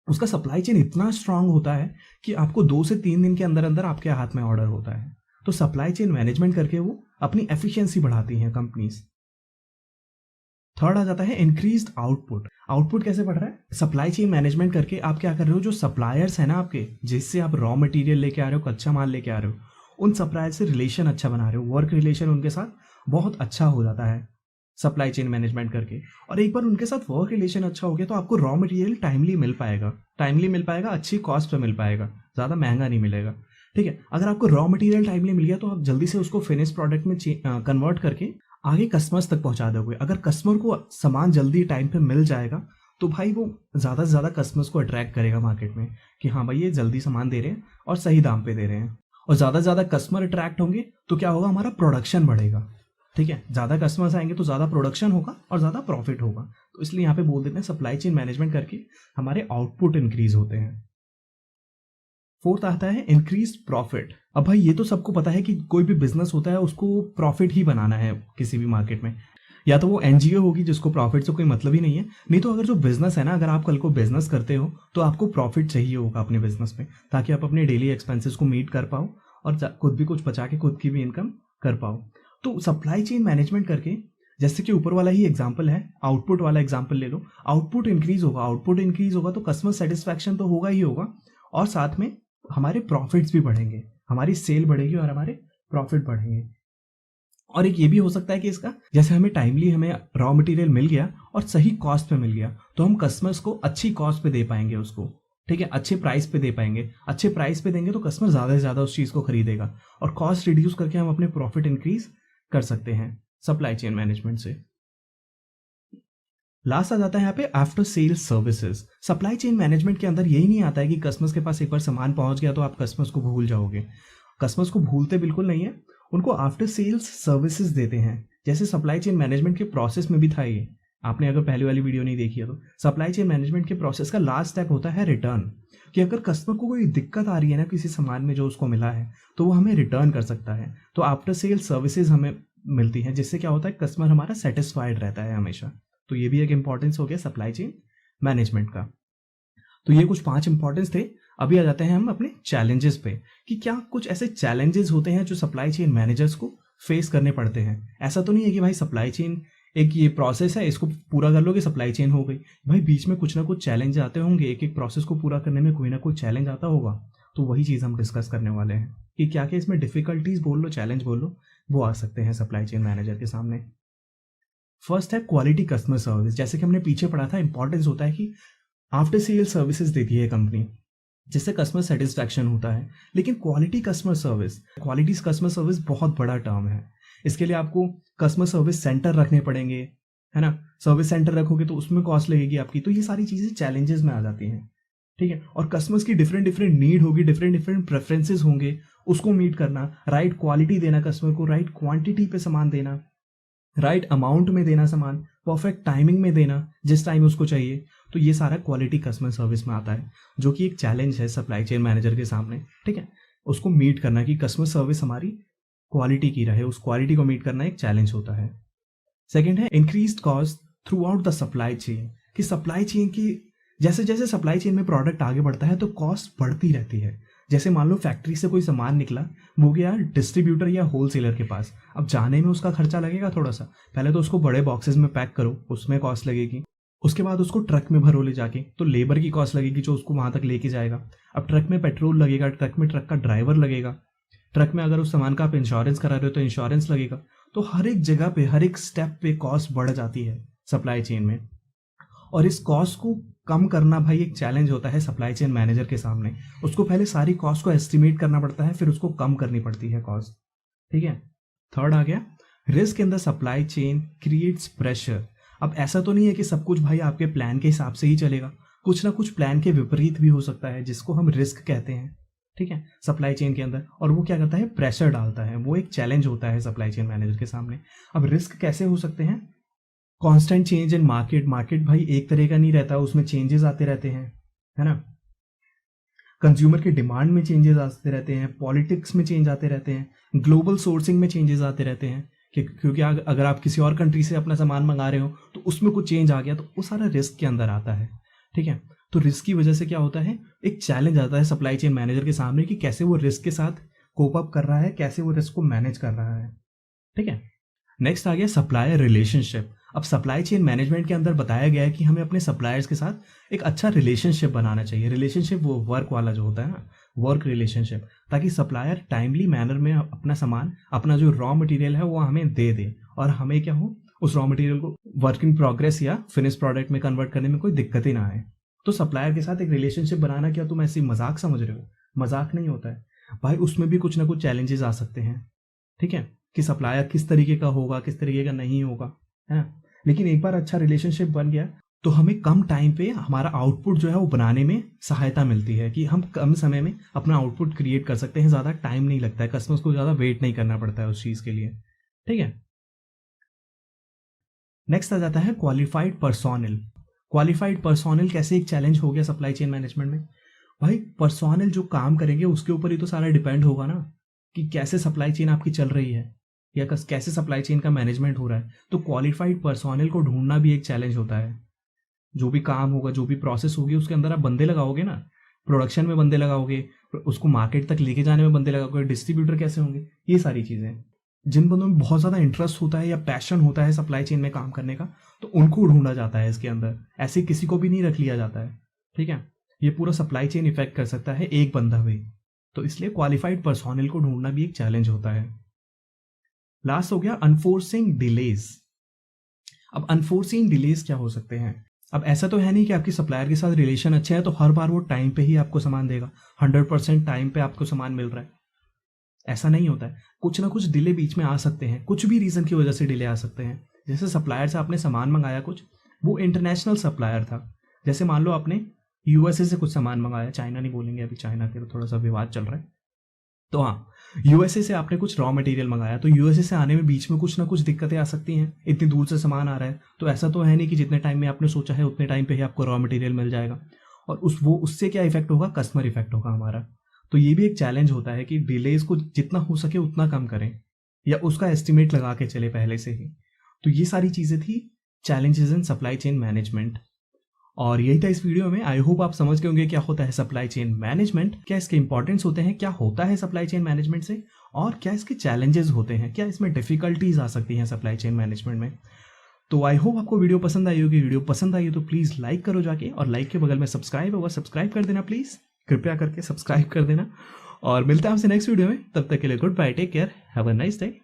उसका सप्लाई चेन इतना स्ट्रांग होता है कि आपको 2 से 3 दिन के अंदर अंदर आपके हाथ में ऑर्डर होता है। तो सप्लाई चेन मैनेजमेंट करके वो अपनी एफिशिएंसी बढ़ाती हैं कंपनीज। थर्ड आ जाता है इंक्रीज्ड आउटपुट। आउटपुट कैसे बढ़ रहा है, सप्लाई चेन मैनेजमेंट करके आप क्या कर रहे हो, जो सप्लायर्स है ना आपके, जिससे आप रॉ मटेरियल लेके आ रहे हो, कच्चा माल लेके आ रहे हो, उन सप्लायर से रिलेशन अच्छा बना रहे हो, वर्क रिलेशन उनके साथ बहुत अच्छा हो जाता है सप्लाई चेन मैनेजमेंट करके। और एक बार उनके साथ वर्क रिलेशन अच्छा हो गया तो आपको रॉ मटेरियल टाइमली मिल पाएगा, अच्छी कॉस्ट पे मिल पाएगा, ज़्यादा महंगा नहीं मिलेगा, ठीक है। अगर आपको रॉ मटेरियल टाइमली मिल गया तो आप जल्दी से उसको फिनिश प्रोडक्ट में कन्वर्ट करके आगे कस्टमर्स तक पहुंचा दोगे। अगर कस्टमर को सामान जल्दी टाइम पे मिल जाएगा तो भाई वो ज़्यादा से ज़्यादा कस्टमर्स को अट्रैक्ट करेगा मार्केट में कि हाँ भाई ये जल्दी सामान दे रहे हैं और सही दाम पे दे रहे हैं। और ज़्यादा से ज़्यादा कस्टमर अट्रैक्ट होंगे तो क्या होगा, हमारा प्रोडक्शन बढ़ेगा, ठीक है। ज़्यादा कस्टमर्स आएंगे तो ज़्यादा प्रोडक्शन होगा और ज़्यादा प्रॉफिट होगा। तो इसलिए यहाँ पे बोल देते हैं सप्लाई चेन मैनेजमेंट करके हमारे आउटपुट इंक्रीज होते हैं। फोर्थ आता है इंक्रीज प्रॉफिट। अब भाई ये तो सबको पता है कि कोई भी बिजनेस होता है उसको प्रॉफिट ही बनाना है किसी भी मार्केट में, या तो वो एनजीओ होगी जिसको प्रॉफिट से कोई मतलब ही नहीं है, नहीं तो अगर जो बिजनेस है ना, अगर आप कल को बिजनेस करते हो तो आपको प्रॉफिट चाहिए होगा अपने बिजनेस में, ताकि आप अपने डेली एक्सपेंसेस को मीट कर पाओ और खुद भी कुछ बचा के खुद की भी इनकम कर पाओ। तो सप्लाई चेन मैनेजमेंट करके जैसे कि ऊपर वाला ही एग्जाम्पल है, आउटपुट वाला एग्जाम्पल ले लो। आउटपुट इंक्रीज होगा, आउटपुट इंक्रीज होगा तो कस्टमर सेटिस्फैक्शन तो होगा ही होगा, और साथ में हमारे प्रॉफिट्स भी बढ़ेंगे, हमारी सेल बढ़ेगी और हमारे प्रॉफिट बढ़ेंगे। और एक ये भी हो सकता है कि इसका जैसे हमें टाइमली हमें रॉ मटेरियल मिल गया और सही कॉस्ट पे मिल गया, तो हम कस्टमर्स को अच्छी कॉस्ट पे दे पाएंगे उसको, ठीक है, अच्छे प्राइस पे दे पाएंगे। अच्छे प्राइस पे देंगे तो कस्टमर ज़्यादा से ज़्यादा उस चीज़ को खरीदेगा, और कॉस्ट रिड्यूस करके हम अपने प्रॉफिट इंक्रीज कर सकते हैं सप्लाई चेन मैनेजमेंट से। लास्ट आ जाता है यहाँ पे after sales services. Supply chain management के अंदर यही नहीं आता है कि कस्टमर्स के पास एक बार सामान पहुंच गया तो आप कस्टमर्स को भूल जाओगे। कस्टमर्स को भूलते बिल्कुल नहीं है, उनको आफ्टर सेल्स सर्विसेज देते हैं। जैसे सप्लाई चेन मैनेजमेंट के प्रोसेस में भी था ये, आपने अगर पहले वाली वीडियो नहीं देखी है तो सप्लाई चेन मैनेजमेंट के प्रोसेस का लास्ट स्टेप होता है रिटर्न, कि अगर कस्टमर को कोई दिक्कत आ रही है ना किसी सामान में जो उसको मिला है, तो वो हमें रिटर्न कर सकता है। तो आफ्टर सेल्स सर्विसेज हमें मिलती हैं, जिससे क्या होता है कस्टमर हमारा सेटिस्फाइड रहता है हमेशा। तो ये भी एक इंपॉर्टेंस हो गया सप्लाई चेन मैनेजमेंट का। तो ये कुछ 5 इंपॉर्टेंस थे। अभी आ जाते हैं हम अपने चैलेंजेस पे, कि क्या कुछ ऐसे चैलेंजेस होते हैं जो सप्लाई चेन मैनेजर्स को फेस करने पड़ते हैं। ऐसा तो नहीं है कि भाई सप्लाई चेन एक ये प्रोसेस है, इसको पूरा कर लोगे सप्लाई चेन हो गई। भाई बीच में कुछ ना कुछ चैलेंज आते होंगे, एक एक प्रोसेस को पूरा करने में कोई ना कोई चैलेंज आता होगा। तो वही चीज़ हम डिस्कस करने वाले हैं कि क्या क्या इसमें डिफिकल्टीज बोल लो, चैलेंज बोल लो, वो आ सकते हैं सप्लाई चेन मैनेजर के सामने। फर्स्ट है क्वालिटी कस्टमर सर्विस। जैसे कि हमने पीछे पढ़ा था, इंपॉर्टेंस होता है कि आफ्टर सेल सर्विसेज देती है कंपनी, जिससे कस्टमर सेटिस्फैक्शन होता है। लेकिन क्वालिटी कस्टमर सर्विस बहुत बड़ा टर्म है। इसके लिए आपको कस्टमर सर्विस सेंटर रखने पड़ेंगे, है ना। सर्विस सेंटर रखोगे तो उसमें कॉस्ट लगेगी आपकी। तो ये सारी चीज़ें चैलेंजेस में आ जाती हैं, ठीक है। और कस्टमर्स की डिफरेंट डिफरेंट नीड होगी, डिफरेंट डिफरेंट प्रेफरेंसेस होंगे, उसको मीट करना, राइट क्वालिटी देना कस्टमर को, राइट क्वांटिटी पे सामान देना, राइट अमाउंट में देना सामान, परफेक्ट टाइमिंग में देना जिस टाइम उसको चाहिए। तो ये सारा क्वालिटी कस्टमर सर्विस में आता है, जो कि एक चैलेंज है सप्लाई चेन मैनेजर के सामने, ठीक है। उसको मीट करना कि कस्टमर सर्विस हमारी क्वालिटी की रहे, उस क्वालिटी को मीट करना एक चैलेंज होता है। सेकेंड है increased cost through out the supply chain, कि सप्लाई चेन की जैसे जैसे सप्लाई चेन में प्रोडक्ट आगे बढ़ता है तो कॉस्ट बढ़ती रहती है। जैसे मान लो फैक्ट्री से कोई सामान निकला, वो गया डिस्ट्रीब्यूटर या होलसेलर के पास। अब जाने में उसका खर्चा लगेगा थोड़ा सा, पहले तो उसको बड़े बॉक्सेस में पैक करो, उसमें कॉस्ट लगेगी। उसके बाद उसको ट्रक में भरो ले जाके, तो लेबर की कॉस्ट लगेगी जो उसको वहां तक लेके जाएगा। अब ट्रक में पेट्रोल लगेगा, ट्रक में ट्रक का ड्राइवर लगेगा, ट्रक में अगर उस सामान का आप इंश्योरेंस करा रहे हो तो इंश्योरेंस लगेगा। तो हर एक जगह पे, हर एक स्टेप पे कॉस्ट बढ़ जाती है सप्लाई चेन में। और इस कॉस्ट को कम करना भाई एक चैलेंज होता है सप्लाई चेन मैनेजर के सामने। उसको पहले सारी कॉस्ट को एस्टिमेट करना पड़ता है, फिर उसको कम करनी पड़ती है कॉस्ट, ठीक है। थर्ड आ गया risk in the supply chain creates pressure. अब ऐसा तो नहीं है कि सब कुछ भाई आपके प्लान के हिसाब से ही चलेगा, कुछ ना कुछ प्लान के विपरीत भी हो सकता है, जिसको हम रिस्क कहते हैं, ठीक है, सप्लाई चेन के अंदर। और वो क्या करता है, प्रेशर डालता है, वो एक चैलेंज होता है सप्लाई चेन मैनेजर के सामने। अब रिस्क कैसे हो सकते हैं, कांस्टेंट चेंज इन मार्केट भाई एक तरह का नहीं रहता, उसमें चेंजेस आते रहते हैं, है ना। कंज्यूमर के डिमांड में चेंजेस आते रहते हैं, पॉलिटिक्स में चेंज आते रहते हैं, ग्लोबल सोर्सिंग में चेंजेस आते रहते हैं, क्योंकि अगर आप किसी और कंट्री से अपना सामान मंगा रहे हो तो उसमें कुछ चेंज आ गया, तो वो सारा रिस्क के अंदर आता है, ठीक है। तो रिस्क की वजह से क्या होता है, एक चैलेंज आता है सप्लाई चेन मैनेजर के सामने कि कैसे वो रिस्क के साथ कोप अप कर रहा है, कैसे वो रिस्क को मैनेज कर रहा है, ठीक है। नेक्स्ट आ गया सप्लायर रिलेशनशिप। अब सप्लाई चेन मैनेजमेंट के अंदर बताया गया है कि हमें अपने सप्लायर्स के साथ एक अच्छा रिलेशनशिप बनाना चाहिए। रिलेशनशिप वो वर्क वाला जो होता है ना, वर्क रिलेशनशिप, ताकि सप्लायर टाइमली मैनर में अपना सामान, अपना जो रॉ मटेरियल है वो हमें दे दे, और हमें क्या हो, उस रॉ मटेरियल को वर्क इन प्रोग्रेस या फिनिश प्रोडक्ट में कन्वर्ट करने में कोई दिक्कत ही ना आए। तो सप्लायर के साथ एक रिलेशनशिप बनाना क्या तुम ऐसी मजाक समझ रहे हो, मजाक नहीं होता है भाई, उसमें भी कुछ ना कुछ चैलेंजेस आ सकते हैं, ठीक है, कि सप्लायर किस तरीके का होगा, किस तरीके का नहीं होगा, है ना। लेकिन एक बार अच्छा रिलेशनशिप बन गया तो हमें कम टाइम पे हमारा आउटपुट जो है वो बनाने में सहायता मिलती है, कि हम कम समय में अपना आउटपुट क्रिएट कर सकते हैं, ज़्यादा टाइम नहीं लगता है, कस्टमर्स को ज़्यादा वेट नहीं करना पड़ता है उस चीज़ के लिए, ठीक है। नेक्स्ट आ जाता है क्वालिफाइड पर्सोनल। क्वालिफाइड पर्सोनल कैसे एक चैलेंज हो गया सप्लाई चेन मैनेजमेंट में। भाई पर्सोनल जो काम करेंगे उसके ऊपर ही तो सारा डिपेंड होगा ना, कि कैसे सप्लाई चेन आपकी चल रही है या कैसे सप्लाई चेन का मैनेजमेंट हो रहा है। तो क्वालिफाइड पर्सोनल को ढूंढना भी एक चैलेंज होता है। जो भी काम होगा, जो भी प्रोसेस होगी, उसके अंदर आप बंदे लगाओगे ना, प्रोडक्शन में बंदे लगाओगे, उसको मार्केट तक लेके जाने में बंदे लगाओगे, डिस्ट्रीब्यूटर कैसे होंगे, ये सारी चीज़ें। जिन बंदों में बहुत ज़्यादा इंटरेस्ट होता है या पैशन होता है सप्लाई चेन में काम करने का, तो उनको ढूंढा जाता है इसके अंदर, ऐसे किसी को भी नहीं रख लिया जाता है। ठीक है, ये पूरा सप्लाई चेन इफेक्ट कर सकता है एक बंदा भी, तो इसलिए क्वालिफाइड पर्सोनल को ढूंढना भी एक चैलेंज होता है। लास्ट हो गया अनफोर्सिंग डिलेज। अब अनफोर्सिंग डिलेज क्या हो सकते हैं? अब ऐसा तो है नहीं कि आपकी सप्लायर के साथ रिलेशन अच्छा है तो हर बार वो टाइम पे ही आपको सामान देगा, 100% टाइम पे आपको सामान मिल रहा है, ऐसा नहीं होता है। कुछ ना कुछ डिले बीच में आ सकते हैं, कुछ भी रीज़न की वजह से डिले आ सकते हैं। जैसे सप्लायर से आपने सामान मंगाया कुछ, वो इंटरनेशनल सप्लायर था, जैसे मान लो आपने यूएसए से कुछ सामान मंगाया, चाइना नहीं बोलेंगे अभी, चाइना के तो थोड़ा सा विवाद चल रहा है, तो हाँ, यूएसए से आपने कुछ रॉ मटेरियल मंगाया, तो यूएसए से आने में बीच में कुछ ना कुछ दिक्कतें आ सकती हैं, इतनी दूर से सामान आ रहा है, तो ऐसा तो है नहीं कि जितने टाइम में आपने सोचा है उतने टाइम पे ही आपको रॉ मटेरियल मिल जाएगा। और उससे क्या इफेक्ट होगा? कस्टमर इफेक्ट होगा हमारा। तो ये भी एक चैलेंज होता है कि डिलेज को जितना हो सके उतना कम करें, या उसका एस्टिमेट लगा के चले पहले से ही। तो ये सारी चीज़ें थी challenges in supply chain management, और यही था इस वीडियो में। आई होप आप समझ गए होंगे क्या होता है सप्लाई चेन मैनेजमेंट, क्या इसके इंपॉर्टेंस होते हैं, क्या होता है सप्लाई चेन मैनेजमेंट से, और क्या इसके चैलेंजेस होते हैं, क्या इसमें डिफिकल्टीज आ सकती हैं सप्लाई चेन मैनेजमेंट में। तो आई होप आपको वीडियो पसंद आई होगी। वीडियो पसंद आई हो तो प्लीज़ लाइक करो जाके, और लाइक के बगल में सब्सक्राइब होगा, सब्सक्राइब कर देना प्लीज़, कृपया करके सब्सक्राइब कर देना। और मिलते हैं आपसे नेक्स्ट वीडियो में, तब तक के लिए good bye, take care, have a nice day.